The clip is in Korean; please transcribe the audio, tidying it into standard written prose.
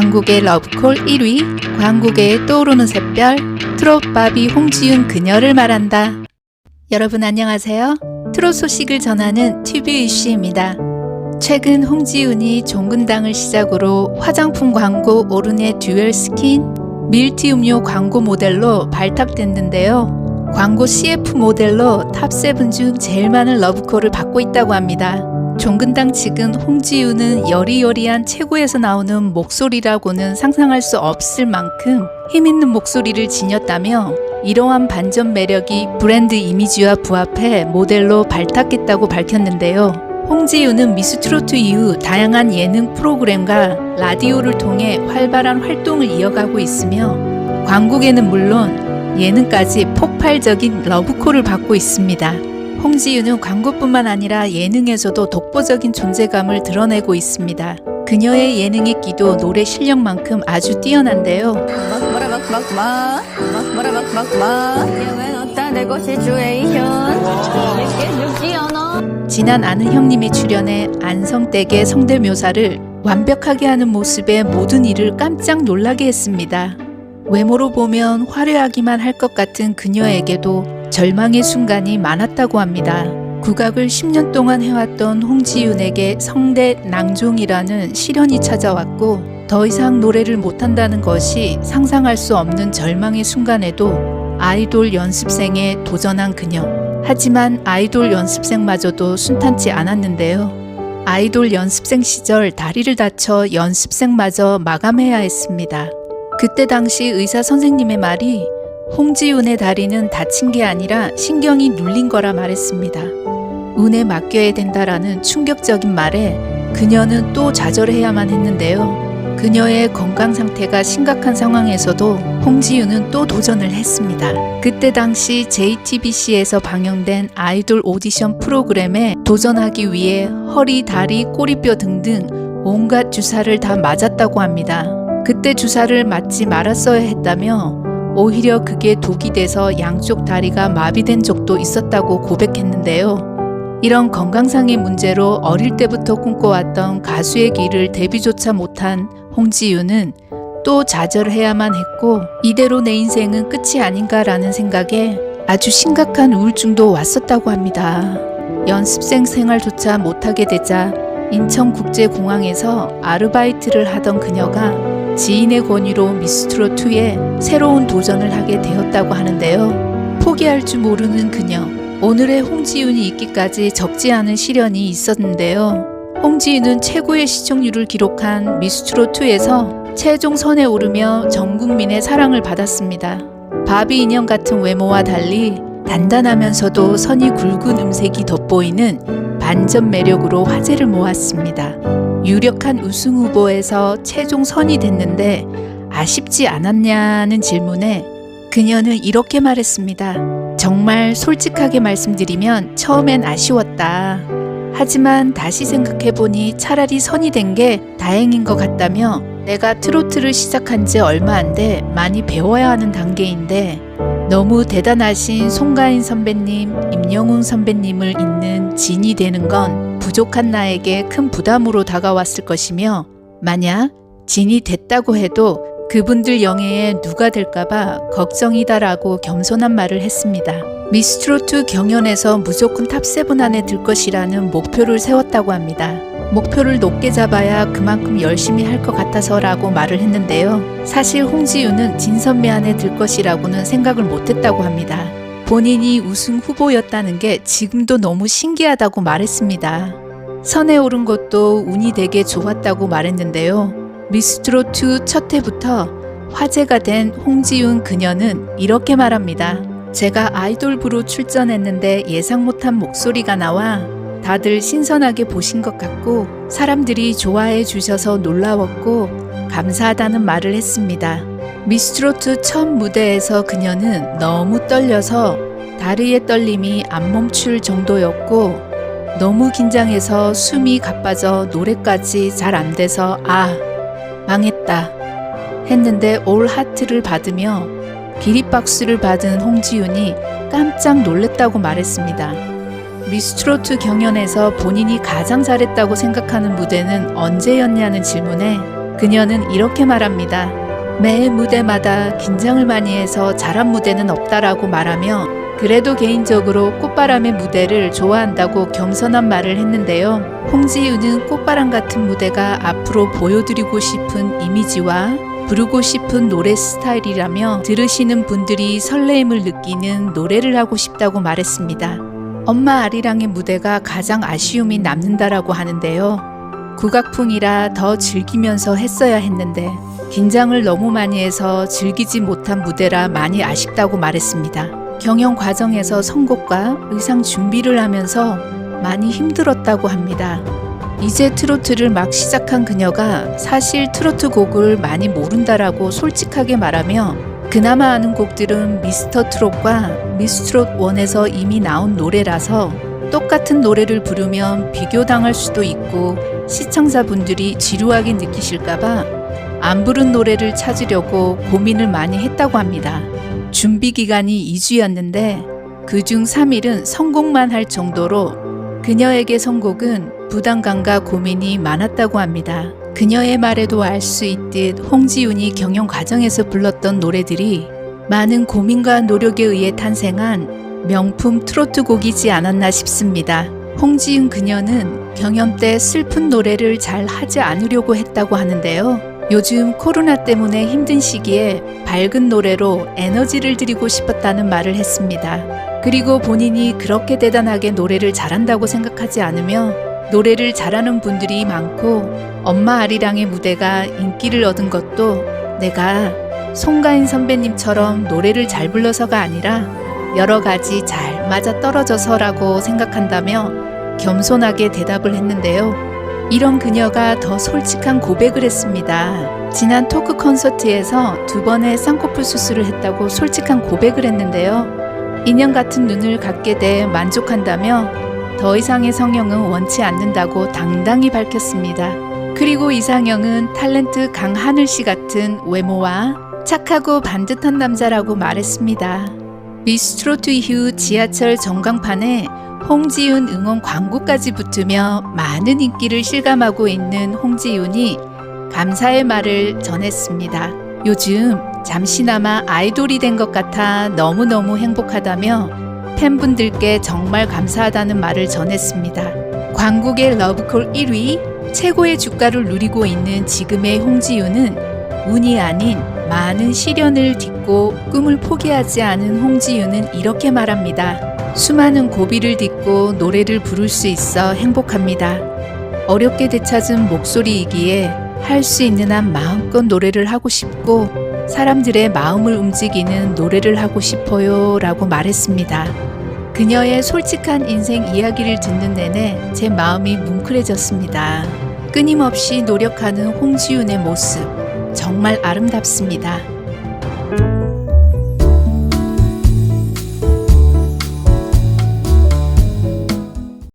광고계 러브콜 1위, 광고계에 떠오르는 샛별, 트롯 바비 홍지윤 그녀를 말한다. 여러분 안녕하세요. 트롯 소식을 전하는 TV 이슈입니다. 최근 홍지윤이 종근당을 시작으로 화장품 광고 오른의 듀얼 스킨, 밀티 음료 광고 모델로 발탁됐는데요. 광고 CF 모델로 탑7 중 제일 많은 러브콜을 받고 있다고 합니다. 종근당 측은 홍지윤은 여리여리한 체구에서 나오는 목소리라고는 상상할 수 없을 만큼 힘있는 목소리를 지녔다며 이러한 반전 매력이 브랜드 이미지와 부합해 모델로 발탁했다고 밝혔는데요. 홍지윤은 미스트로트 이후 다양한 예능 프로그램과 라디오를 통해 활발한 활동을 이어가고 있으며 광고계는 물론 예능까지 폭발적인 러브콜을 받고 있습니다. 홍지윤은 광고뿐만 아니라 예능에서도 독보적인 존재감을 드러내고 있습니다. 그녀의 예능 인기도 노래 실력만큼 아주 뛰어난데요. 지난 아는 형님이 출연해 안성댁의 성대묘사를 완벽하게 하는 모습에 모든 이를 깜짝 놀라게 했습니다. 외모로 보면 화려하기만 할 것 같은 그녀에게도 절망의 순간이 많았다고 합니다. 국악을 10년 동안 해왔던 홍지윤에게 성대 낭종이라는 시련이 찾아왔고 더 이상 노래를 못한다는 것이 상상할 수 없는 절망의 순간에도 아이돌 연습생에 도전한 그녀. 하지만 아이돌 연습생마저도 순탄치 않았는데요. 아이돌 연습생 시절 다리를 다쳐 연습생마저 마감해야 했습니다. 그때 당시 의사 선생님의 말이 홍지윤의 다리는 다친 게 아니라 신경이 눌린 거라 말했습니다. 운에 맡겨야 된다라는 충격적인 말에 그녀는 또 좌절해야만 했는데요. 그녀의 건강 상태가 심각한 상황에서도 홍지윤은 또 도전을 했습니다. 그때 당시 JTBC에서 방영된 아이돌 오디션 프로그램에 도전하기 위해 허리, 다리, 꼬리뼈 등등 온갖 주사를 다 맞았다고 합니다. 그때 주사를 맞지 말았어야 했다며 오히려 그게 독이 돼서 양쪽 다리가 마비된 적도 있었다고 고백했는데요. 이런 건강상의 문제로 어릴 때부터 꿈꿔왔던 가수의 길을 데뷔조차 못한 홍지윤은 또 좌절해야만 했고 이대로 내 인생은 끝이 아닌가라는 생각에 아주 심각한 우울증도 왔었다고 합니다. 연습생 생활조차 못하게 되자 인천국제공항에서 아르바이트를 하던 그녀가 지인의 권유로 미스트롯2에 새로운 도전을 하게 되었다고 하는데요. 포기할 줄 모르는 그녀. 오늘의 홍지윤이 있기까지 적지 않은 시련이 있었는데요. 홍지윤은 최고의 시청률을 기록한 미스트롯2에서 최종 선에 오르며 전 국민의 사랑을 받았습니다. 바비 인형 같은 외모와 달리 단단하면서도 선이 굵은 음색이 돋보이는 반전 매력으로 화제를 모았습니다. 유력한 우승 후보에서 최종 선이 됐는데 아쉽지 않았냐는 질문에 그녀는 이렇게 말했습니다. 정말 솔직하게 말씀드리면 처음엔 아쉬웠다. 하지만 다시 생각해보니 차라리 선이 된 게 다행인 것 같다며 내가 트로트를 시작한 지 얼마 안 돼 많이 배워야 하는 단계인데 너무 대단하신 송가인 선배님, 임영웅 선배님을 잇는 진이 되는 건 부족한 나에게 큰 부담으로 다가왔을 것이며 만약 진이 됐다고 해도 그분들 영예에 누가 될까봐 걱정이다라고 겸손한 말을 했습니다. 미스트롯2 경연에서 무조건 탑7 안에 들 것이라는 목표를 세웠다고 합니다. 목표를 높게 잡아야 그만큼 열심히 할 것 같아서라고 말을 했는데요. 사실 홍지윤은 진선미 안에 들 것이라고는 생각을 못했다고 합니다. 본인이 우승 후보였다는 게 지금도 너무 신기하다고 말했습니다. 선에 오른 것도 운이 되게 좋았다고 말했는데요. 미스트롯2 첫 해부터 화제가 된 홍지윤 그녀는 이렇게 말합니다. 제가 아이돌부로 출전했는데 예상 못한 목소리가 나와 다들 신선하게 보신 것 같고 사람들이 좋아해 주셔서 놀라웠고 감사하다는 말을 했습니다. 미스트롯2 첫 무대에서 그녀는 너무 떨려서 다리의 떨림이 안 멈출 정도였고 너무 긴장해서 숨이 가빠져 노래까지 잘 안 돼서 아 망했다 했는데 올 하트를 받으며 기립박수를 받은 홍지윤이 깜짝 놀랐다고 말했습니다. 미스트롯 경연에서 본인이 가장 잘했다고 생각하는 무대는 언제였냐는 질문에 그녀는 이렇게 말합니다. 매 무대마다 긴장을 많이 해서 잘한 무대는 없다라고 말하며 그래도 개인적으로 꽃바람의 무대를 좋아한다고 겸손한 말을 했는데요. 홍지윤은 꽃바람 같은 무대가 앞으로 보여드리고 싶은 이미지와 부르고 싶은 노래 스타일이라며 들으시는 분들이 설레임을 느끼는 노래를 하고 싶다고 말했습니다. 엄마 아리랑의 무대가 가장 아쉬움이 남는다라고 하는데요. 국악풍이라 더 즐기면서 했어야 했는데 긴장을 너무 많이 해서 즐기지 못한 무대라 많이 아쉽다고 말했습니다. 경연 과정에서 선곡과 의상 준비를 하면서 많이 힘들었다고 합니다. 이제 트로트를 막 시작한 그녀가 사실 트로트 곡을 많이 모른다라고 솔직하게 말하며 그나마 아는 곡들은 미스터 트롯과 미스 트롯 1에서 이미 나온 노래라서 똑같은 노래를 부르면 비교당할 수도 있고 시청자분들이 지루하게 느끼실까봐 안 부른 노래를 찾으려고 고민을 많이 했다고 합니다. 준비 기간이 2주였는데 그중 3일은 선곡만 할 정도로 그녀에게 선곡은 부담감과 고민이 많았다고 합니다. 그녀의 말에도 알 수 있듯 홍지윤이 경연 과정에서 불렀던 노래들이 많은 고민과 노력에 의해 탄생한 명품 트로트 곡이지 않았나 싶습니다. 홍지윤 그녀는 경연 때 슬픈 노래를 잘 하지 않으려고 했다고 하는데요. 요즘 코로나 때문에 힘든 시기에 밝은 노래로 에너지를 드리고 싶었다는 말을 했습니다. 그리고 본인이 그렇게 대단하게 노래를 잘한다고 생각하지 않으며 노래를 잘하는 분들이 많고 엄마 아리랑의 무대가 인기를 얻은 것도 내가 송가인 선배님처럼 노래를 잘 불러서가 아니라 여러 가지 잘 맞아 떨어져서라고 생각한다며 겸손하게 대답을 했는데요. 이런 그녀가 더 솔직한 고백을 했습니다. 지난 토크 콘서트에서 2번의 쌍꺼풀 수술을 했다고 솔직한 고백을 했는데요. 인형 같은 눈을 갖게 돼 만족한다며 더 이상의 성형은 원치 않는다고 당당히 밝혔습니다. 그리고 이상형은 탤런트 강하늘 씨 같은 외모와 착하고 반듯한 남자라고 말했습니다. 미스 트로트 이후 지하철 전광판에 홍지윤 응원 광고까지 붙으며 많은 인기를 실감하고 있는 홍지윤이 감사의 말을 전했습니다. 요즘 잠시나마 아이돌이 된 것 같아 너무너무 행복하다며 팬분들께 정말 감사하다는 말을 전했습니다. 광국의 러브콜 1위, 최고의 주가를 누리고 있는 지금의 홍지윤은 운이 아닌 많은 시련을 딛고 꿈을 포기하지 않은 홍지윤은 이렇게 말합니다. 수많은 고비를 딛고 노래를 부를 수 있어 행복합니다. 어렵게 되찾은 목소리이기에 할 수 있는 한 마음껏 노래를 하고 싶고 사람들의 마음을 움직이는 노래를 하고 싶어요 라고 말했습니다. 그녀의 솔직한 인생 이야기를 듣는 내내 제 마음이 뭉클해졌습니다. 끊임없이 노력하는 홍지윤의 모습 정말 아름답습니다.